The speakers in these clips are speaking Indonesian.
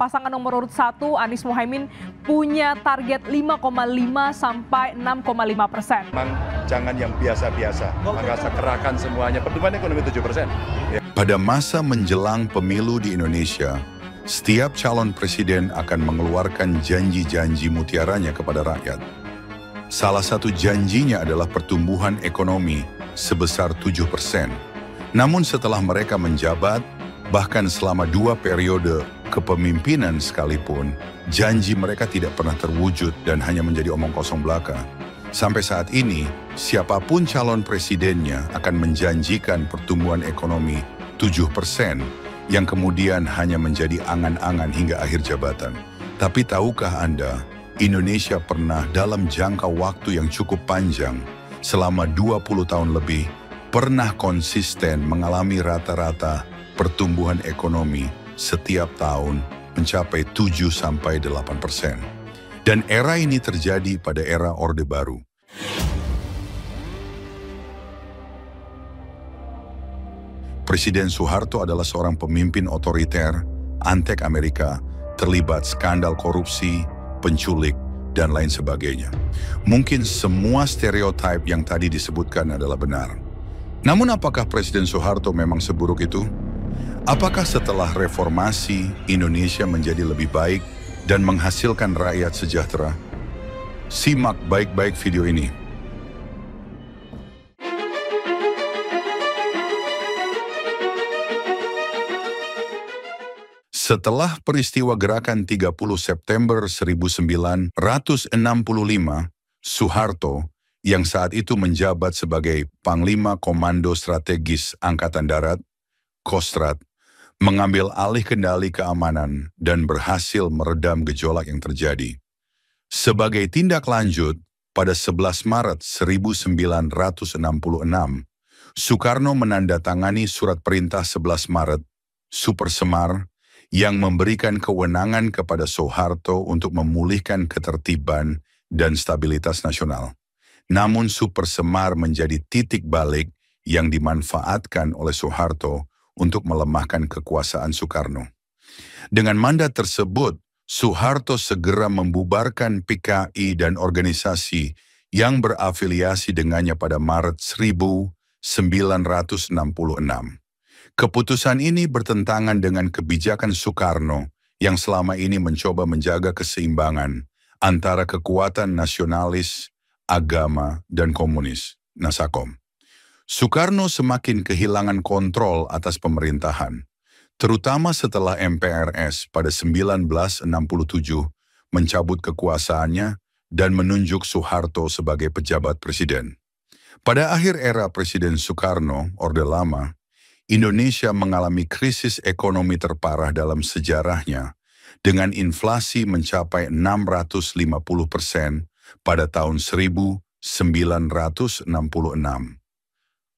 pasangan nomor urut 1 Anies Mohaimin punya target 5,5 sampai 6,5%. Memang jangan yang biasa-biasa, maka kerahkan semuanya, pertumbuhan ekonomi 7%. Ya. Pada masa menjelang pemilu di Indonesia, setiap calon presiden akan mengeluarkan janji-janji mutiaranya kepada rakyat. Salah satu janjinya adalah pertumbuhan ekonomi sebesar 7%. Namun setelah mereka menjabat, bahkan selama 2 periode kepemimpinan sekalipun, janji mereka tidak pernah terwujud dan hanya menjadi omong kosong belaka. Sampai saat ini, siapapun calon presidennya akan menjanjikan pertumbuhan ekonomi 7% yang kemudian hanya menjadi angan-angan hingga akhir jabatan. Tapi tahukah Anda, Indonesia pernah dalam jangka waktu yang cukup panjang, selama 20 tahun lebih, pernah konsisten mengalami rata-rata pertumbuhan ekonomi setiap tahun mencapai 7-8%. Dan era ini terjadi pada era Orde Baru. Presiden Soeharto adalah seorang pemimpin otoriter, antek Amerika, terlibat skandal korupsi, penculik, dan lain sebagainya. Mungkin semua stereotip yang tadi disebutkan adalah benar. Namun apakah Presiden Soeharto memang seburuk itu? Apakah setelah reformasi, Indonesia menjadi lebih baik dan menghasilkan rakyat sejahtera? Simak baik-baik video ini. Setelah peristiwa gerakan 30 September 1965, Soeharto, yang saat itu menjabat sebagai Panglima Komando Strategis Angkatan Darat, Kostrad, mengambil alih kendali keamanan dan berhasil meredam gejolak yang terjadi. Sebagai tindak lanjut, pada 11 Maret 1966, Soekarno menandatangani surat perintah 11 Maret, Super Semar, yang memberikan kewenangan kepada Soeharto untuk memulihkan ketertiban dan stabilitas nasional. Namun Super Semar menjadi titik balik yang dimanfaatkan oleh Soeharto untuk melemahkan kekuasaan Soekarno. Dengan mandat tersebut, Soeharto segera membubarkan PKI dan organisasi yang berafiliasi dengannya pada Maret 1966. Keputusan ini bertentangan dengan kebijakan Soekarno yang selama ini mencoba menjaga keseimbangan antara kekuatan nasionalis, agama, dan komunis, Nasakom. Soekarno semakin kehilangan kontrol atas pemerintahan, terutama setelah MPRS pada 1967 mencabut kekuasaannya dan menunjuk Soeharto sebagai pejabat presiden. Pada akhir era Presiden Soekarno, Orde Lama, Indonesia mengalami krisis ekonomi terparah dalam sejarahnya dengan inflasi mencapai 650% pada tahun 1966.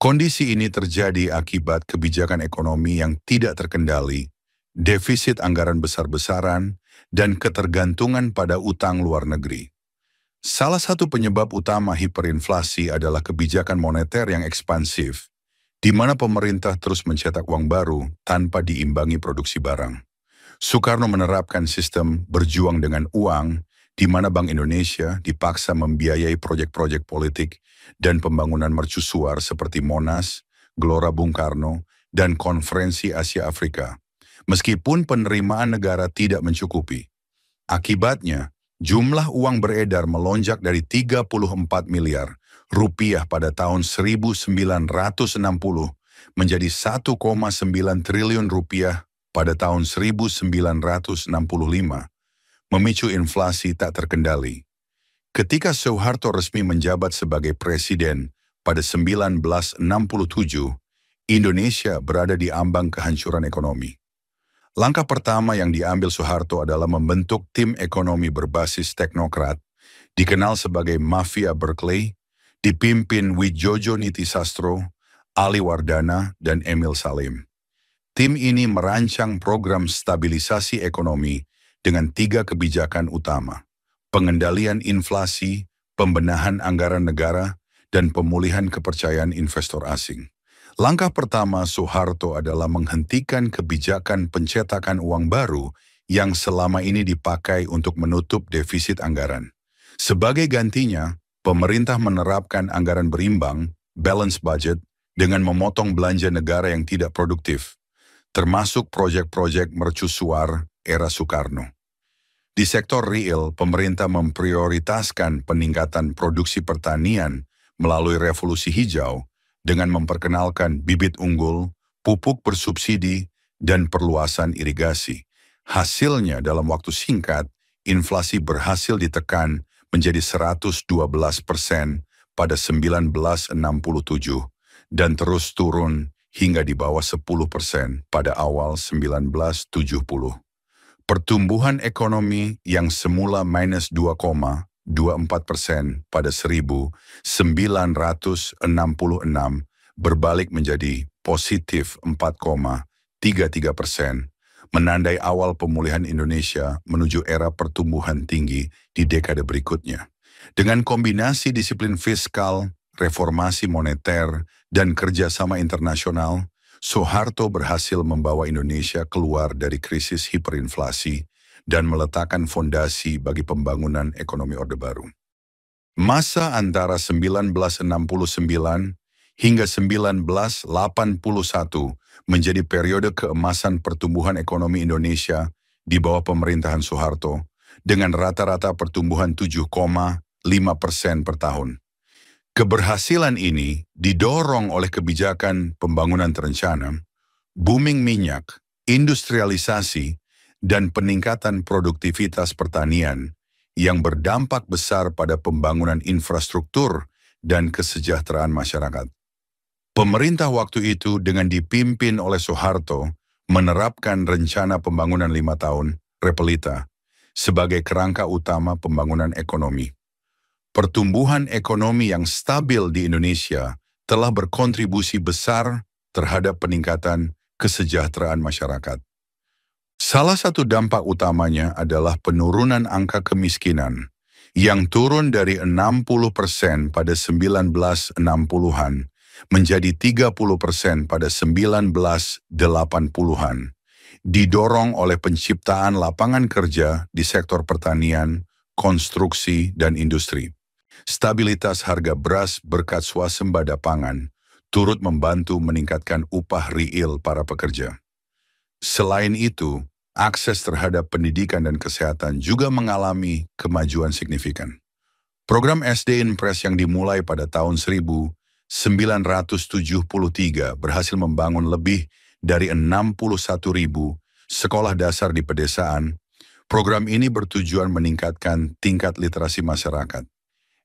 Kondisi ini terjadi akibat kebijakan ekonomi yang tidak terkendali, defisit anggaran besar-besaran, dan ketergantungan pada utang luar negeri. Salah satu penyebab utama hiperinflasi adalah kebijakan moneter yang ekspansif, di mana pemerintah terus mencetak uang baru tanpa diimbangi produksi barang. Soekarno menerapkan sistem berjuang dengan uang, di mana Bank Indonesia dipaksa membiayai proyek-proyek politik dan pembangunan mercusuar seperti Monas, Gelora Bung Karno, dan Konferensi Asia Afrika, meskipun penerimaan negara tidak mencukupi. Akibatnya, jumlah uang beredar melonjak dari 34 miliar rupiah pada tahun 1960 menjadi 1,9 triliun rupiah pada tahun 1965, memicu inflasi tak terkendali. Ketika Soeharto resmi menjabat sebagai presiden pada 1967, Indonesia berada di ambang kehancuran ekonomi. Langkah pertama yang diambil Soeharto adalah membentuk tim ekonomi berbasis teknokrat, dikenal sebagai Mafia Berkeley, dipimpin Widjojo Nitisastro, Ali Wardana, dan Emil Salim. Tim ini merancang program stabilisasi ekonomi dengan 3 kebijakan utama: pengendalian inflasi, pembenahan anggaran negara, dan pemulihan kepercayaan investor asing. Langkah pertama Soeharto adalah menghentikan kebijakan pencetakan uang baru yang selama ini dipakai untuk menutup defisit anggaran. Sebagai gantinya, pemerintah menerapkan anggaran berimbang, balance budget, dengan memotong belanja negara yang tidak produktif, termasuk proyek-proyek mercusuar era Soekarno. Di sektor real, pemerintah memprioritaskan peningkatan produksi pertanian melalui revolusi hijau dengan memperkenalkan bibit unggul, pupuk bersubsidi, dan perluasan irigasi. Hasilnya dalam waktu singkat, inflasi berhasil ditekan menjadi 112% pada 1967 dan terus turun hingga di bawah 10% pada awal 1970. Pertumbuhan ekonomi yang semula minus 2,24% pada 1966 berbalik menjadi positif 4,33%, menandai awal pemulihan Indonesia menuju era pertumbuhan tinggi di dekade berikutnya. Dengan kombinasi disiplin fiskal, reformasi moneter, dan kerjasama internasional, Soeharto berhasil membawa Indonesia keluar dari krisis hiperinflasi dan meletakkan fondasi bagi pembangunan ekonomi Orde Baru. Masa antara 1969 hingga 1981 menjadi periode keemasan pertumbuhan ekonomi Indonesia di bawah pemerintahan Soeharto dengan rata-rata pertumbuhan 7,5% per tahun. Keberhasilan ini didorong oleh kebijakan pembangunan terencana, booming minyak, industrialisasi, dan peningkatan produktivitas pertanian yang berdampak besar pada pembangunan infrastruktur dan kesejahteraan masyarakat. Pemerintah waktu itu dengan dipimpin oleh Soeharto menerapkan rencana pembangunan 5 tahun, Repelita, sebagai kerangka utama pembangunan ekonomi. Pertumbuhan ekonomi yang stabil di Indonesia telah berkontribusi besar terhadap peningkatan kesejahteraan masyarakat. Salah satu dampak utamanya adalah penurunan angka kemiskinan yang turun dari 60% pada 1960-an menjadi 30% pada 1980-an, didorong oleh penciptaan lapangan kerja di sektor pertanian, konstruksi, dan industri. Stabilitas harga beras berkat swasembada pangan turut membantu meningkatkan upah real para pekerja. Selain itu, akses terhadap pendidikan dan kesehatan juga mengalami kemajuan signifikan. Program SD Impres yang dimulai pada tahun 1973 berhasil membangun lebih dari 61.000 sekolah dasar di pedesaan. Program ini bertujuan meningkatkan tingkat literasi masyarakat.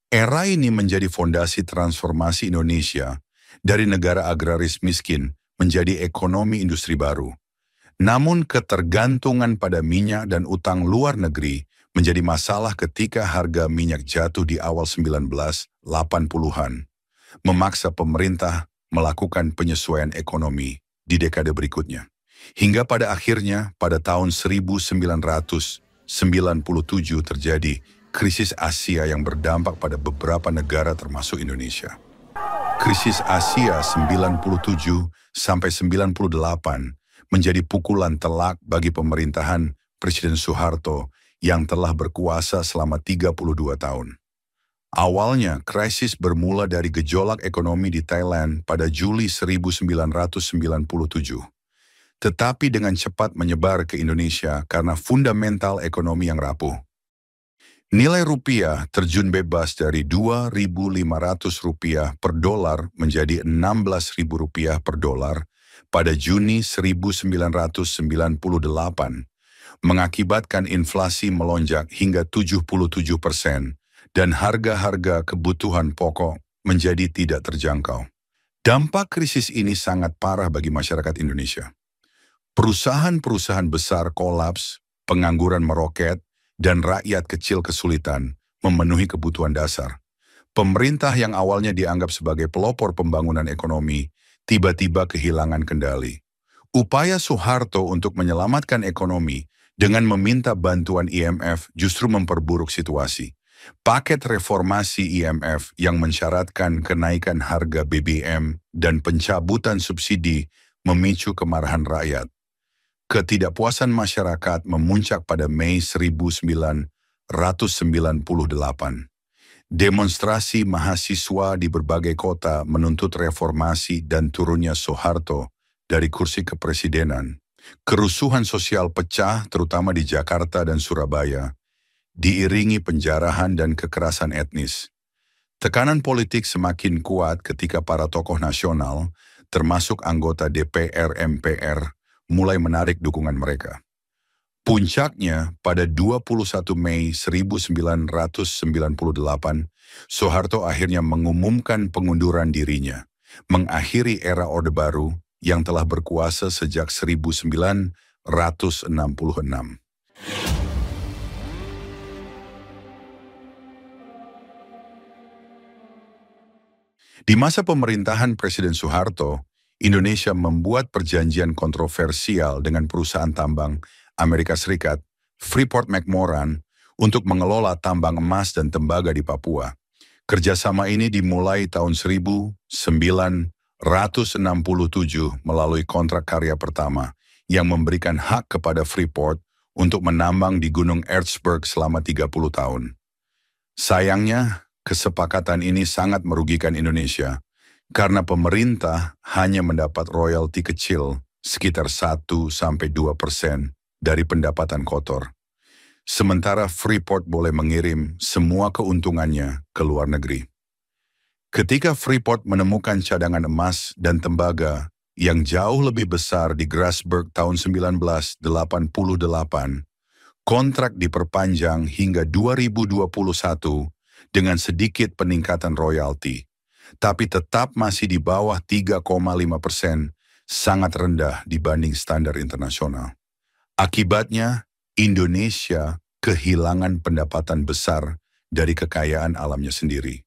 Era ini menjadi fondasi transformasi Indonesia dari negara agraris miskin menjadi ekonomi industri baru. Namun ketergantungan pada minyak dan utang luar negeri menjadi masalah ketika harga minyak jatuh di awal 1980-an, memaksa pemerintah melakukan penyesuaian ekonomi di dekade berikutnya. Hingga pada akhirnya pada tahun 1997 terjadi krisis Asia yang berdampak pada beberapa negara termasuk Indonesia. Krisis Asia 97 sampai 98 menjadi pukulan telak bagi pemerintahan Presiden Soeharto yang telah berkuasa selama 32 tahun. Awalnya, krisis bermula dari gejolak ekonomi di Thailand pada Juli 1997. Tetapi dengan cepat menyebar ke Indonesia karena fundamental ekonomi yang rapuh. Nilai rupiah terjun bebas dari Rp2.500 per dolar menjadi Rp16.000 per dolar pada Juni 1998, mengakibatkan inflasi melonjak hingga 77% dan harga-harga kebutuhan pokok menjadi tidak terjangkau. Dampak krisis ini sangat parah bagi masyarakat Indonesia. Perusahaan-perusahaan besar kolaps, pengangguran meroket, dan rakyat kecil kesulitan memenuhi kebutuhan dasar. Pemerintah yang awalnya dianggap sebagai pelopor pembangunan ekonomi, tiba-tiba kehilangan kendali. Upaya Soeharto untuk menyelamatkan ekonomi dengan meminta bantuan IMF justru memperburuk situasi. Paket reformasi IMF yang mensyaratkan kenaikan harga BBM dan pencabutan subsidi memicu kemarahan rakyat. Ketidakpuasan masyarakat memuncak pada Mei 1998. Demonstrasi mahasiswa di berbagai kota menuntut reformasi dan turunnya Soeharto dari kursi kepresidenan. Kerusuhan sosial pecah terutama di Jakarta dan Surabaya, diiringi penjarahan dan kekerasan etnis. Tekanan politik semakin kuat ketika para tokoh nasional, termasuk anggota DPR MPR, mulai menarik dukungan mereka. Puncaknya, pada 21 Mei 1998, Soeharto akhirnya mengumumkan pengunduran dirinya, mengakhiri era Orde Baru yang telah berkuasa sejak 1966. Di masa pemerintahan Presiden Soeharto, Indonesia membuat perjanjian kontroversial dengan perusahaan tambang Amerika Serikat, Freeport-McMoRan, untuk mengelola tambang emas dan tembaga di Papua. Kerjasama ini dimulai tahun 1967 melalui kontrak karya pertama yang memberikan hak kepada Freeport untuk menambang di Gunung Ertsberg selama 30 tahun. Sayangnya, kesepakatan ini sangat merugikan Indonesia karena pemerintah hanya mendapat royalti kecil sekitar 1-2% dari pendapatan kotor. Sementara Freeport boleh mengirim semua keuntungannya ke luar negeri. Ketika Freeport menemukan cadangan emas dan tembaga yang jauh lebih besar di Grasberg tahun 1988, kontrak diperpanjang hingga 2021 dengan sedikit peningkatan royalti, tapi tetap masih di bawah 3,5%, sangat rendah dibanding standar internasional. Akibatnya, Indonesia kehilangan pendapatan besar dari kekayaan alamnya sendiri.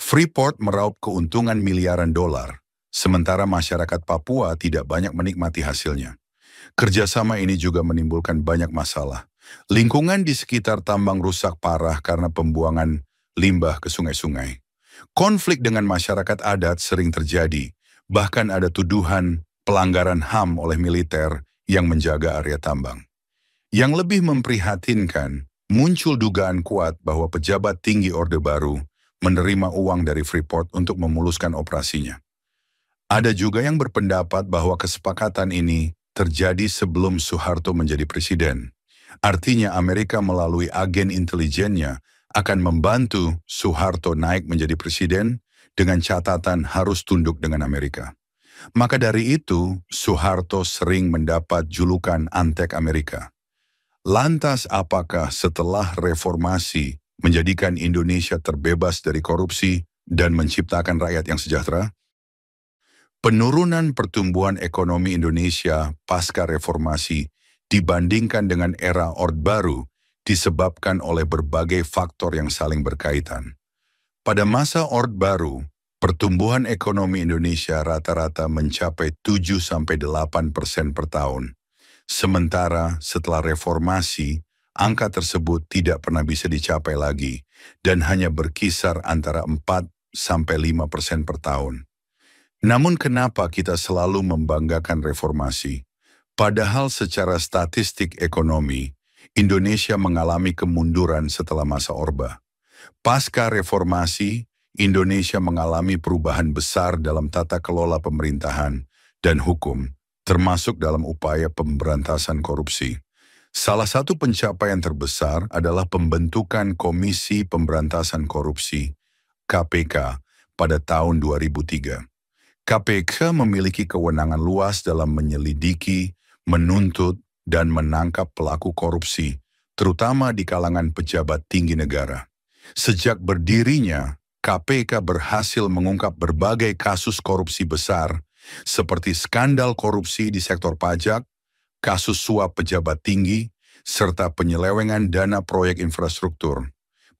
Freeport meraup keuntungan miliaran dolar, sementara masyarakat Papua tidak banyak menikmati hasilnya. Kerjasama ini juga menimbulkan banyak masalah. Lingkungan di sekitar tambang rusak parah karena pembuangan limbah ke sungai-sungai. Konflik dengan masyarakat adat sering terjadi, bahkan ada tuduhan pelanggaran HAM oleh militer yang menjaga area tambang. Yang lebih memprihatinkan, muncul dugaan kuat bahwa pejabat tinggi Orde Baru menerima uang dari Freeport untuk memuluskan operasinya. Ada juga yang berpendapat bahwa kesepakatan ini terjadi sebelum Soeharto menjadi presiden. Artinya Amerika melalui agen intelijennya akan membantu Soeharto naik menjadi presiden dengan catatan harus tunduk dengan Amerika. Maka dari itu, Soeharto sering mendapat julukan antek Amerika. Lantas apakah setelah reformasi menjadikan Indonesia terbebas dari korupsi dan menciptakan rakyat yang sejahtera? Penurunan pertumbuhan ekonomi Indonesia pasca reformasi dibandingkan dengan era Orde Baru disebabkan oleh berbagai faktor yang saling berkaitan. Pada masa Orde Baru, pertumbuhan ekonomi Indonesia rata-rata mencapai 7-8% per tahun. Sementara setelah reformasi, angka tersebut tidak pernah bisa dicapai lagi dan hanya berkisar antara 4-5% per tahun. Namun kenapa kita selalu membanggakan reformasi? Padahal secara statistik ekonomi, Indonesia mengalami kemunduran setelah masa Orba. Pasca reformasi, Indonesia mengalami perubahan besar dalam tata kelola pemerintahan dan hukum, termasuk dalam upaya pemberantasan korupsi. Salah satu pencapaian terbesar adalah pembentukan Komisi Pemberantasan Korupsi, KPK, pada tahun 2003. KPK memiliki kewenangan luas dalam menyelidiki, menuntut, dan menangkap pelaku korupsi, terutama di kalangan pejabat tinggi negara. Sejak berdirinya, KPK berhasil mengungkap berbagai kasus korupsi besar, seperti skandal korupsi di sektor pajak, kasus suap pejabat tinggi, serta penyelewengan dana proyek infrastruktur.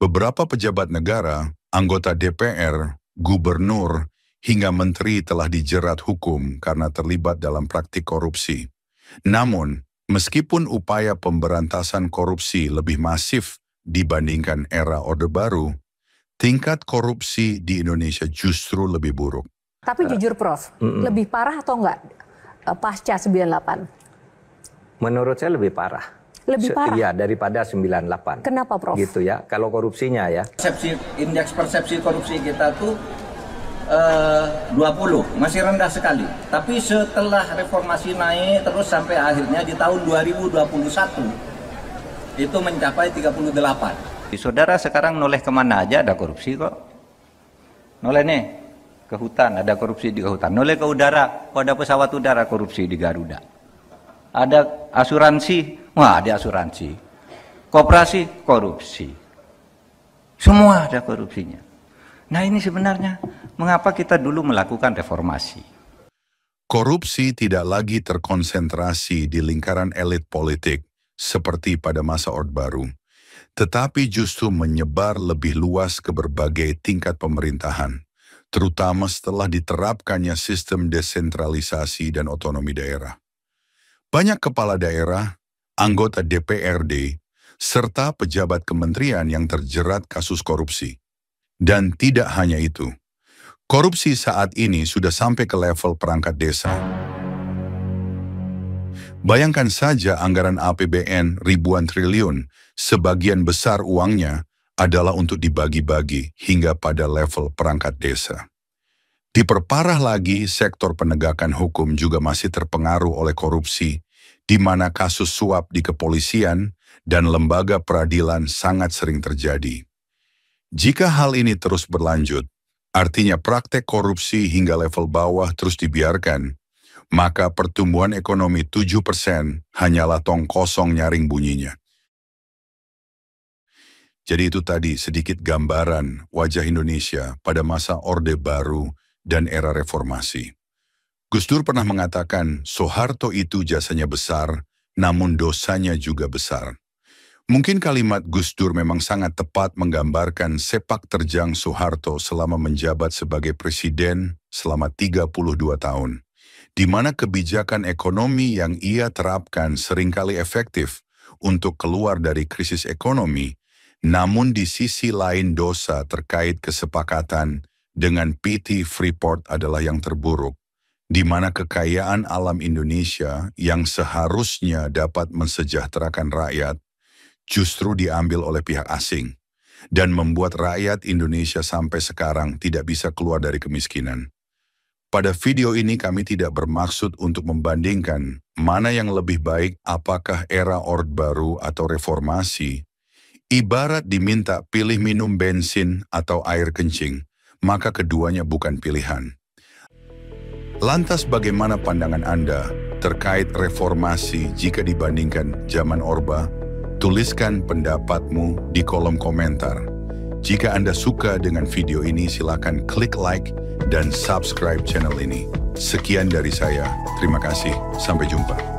Beberapa pejabat negara, anggota DPR, gubernur, hingga menteri telah dijerat hukum karena terlibat dalam praktik korupsi. Namun, meskipun upaya pemberantasan korupsi lebih masif dibandingkan era Orde Baru, tingkat korupsi di Indonesia justru lebih buruk. Tapi jujur Prof, lebih parah atau enggak pasca 98? Menurut saya lebih parah. Lebih parah? Iya, daripada 98. Kenapa, Prof? Gitu ya, kalau korupsinya ya. Indeks persepsi korupsi kita tuh 20, masih rendah sekali. Tapi setelah reformasi naik terus sampai akhirnya di tahun 2021 itu mencapai 38. Saudara sekarang noleh kemana aja ada korupsi kok. Noleh nih ke hutan, ada korupsi di hutan. Noleh ke udara, ada pesawat udara, korupsi di Garuda. Ada asuransi, wah ada asuransi. Koperasi, korupsi. Semua ada korupsinya. Nah ini sebenarnya mengapa kita dulu melakukan reformasi. Korupsi tidak lagi terkonsentrasi di lingkaran elit politik seperti pada masa Orde Baru, tetapi justru menyebar lebih luas ke berbagai tingkat pemerintahan, terutama setelah diterapkannya sistem desentralisasi dan otonomi daerah. Banyak kepala daerah, anggota DPRD, serta pejabat kementerian yang terjerat kasus korupsi. Dan tidak hanya itu, korupsi saat ini sudah sampai ke level perangkat desa. Bayangkan saja anggaran APBN ribuan triliun, sebagian besar uangnya adalah untuk dibagi-bagi hingga pada level perangkat desa. Diperparah lagi, sektor penegakan hukum juga masih terpengaruh oleh korupsi, di mana kasus suap di kepolisian dan lembaga peradilan sangat sering terjadi. Jika hal ini terus berlanjut, artinya praktek korupsi hingga level bawah terus dibiarkan, maka pertumbuhan ekonomi 7% hanyalah tong kosong nyaring bunyinya. Jadi itu tadi sedikit gambaran wajah Indonesia pada masa Orde Baru dan era reformasi. Gus Dur pernah mengatakan, Soeharto itu jasanya besar, namun dosanya juga besar. Mungkin kalimat Gus Dur memang sangat tepat menggambarkan sepak terjang Soeharto selama menjabat sebagai presiden selama 32 tahun, di mana kebijakan ekonomi yang ia terapkan seringkali efektif untuk keluar dari krisis ekonomi, namun di sisi lain dosa terkait kesepakatan dengan PT Freeport adalah yang terburuk, di mana kekayaan alam Indonesia yang seharusnya dapat mensejahterakan rakyat justru diambil oleh pihak asing dan membuat rakyat Indonesia sampai sekarang tidak bisa keluar dari kemiskinan. Pada video ini kami tidak bermaksud untuk membandingkan mana yang lebih baik, apakah era Orde Baru atau reformasi. Ibarat diminta pilih minum bensin atau air kencing, maka keduanya bukan pilihan. Lantas bagaimana pandangan Anda terkait reformasi jika dibandingkan zaman Orba? Tuliskan pendapatmu di kolom komentar. Jika Anda suka dengan video ini, silakan klik like dan subscribe channel ini. Sekian dari saya, terima kasih, sampai jumpa.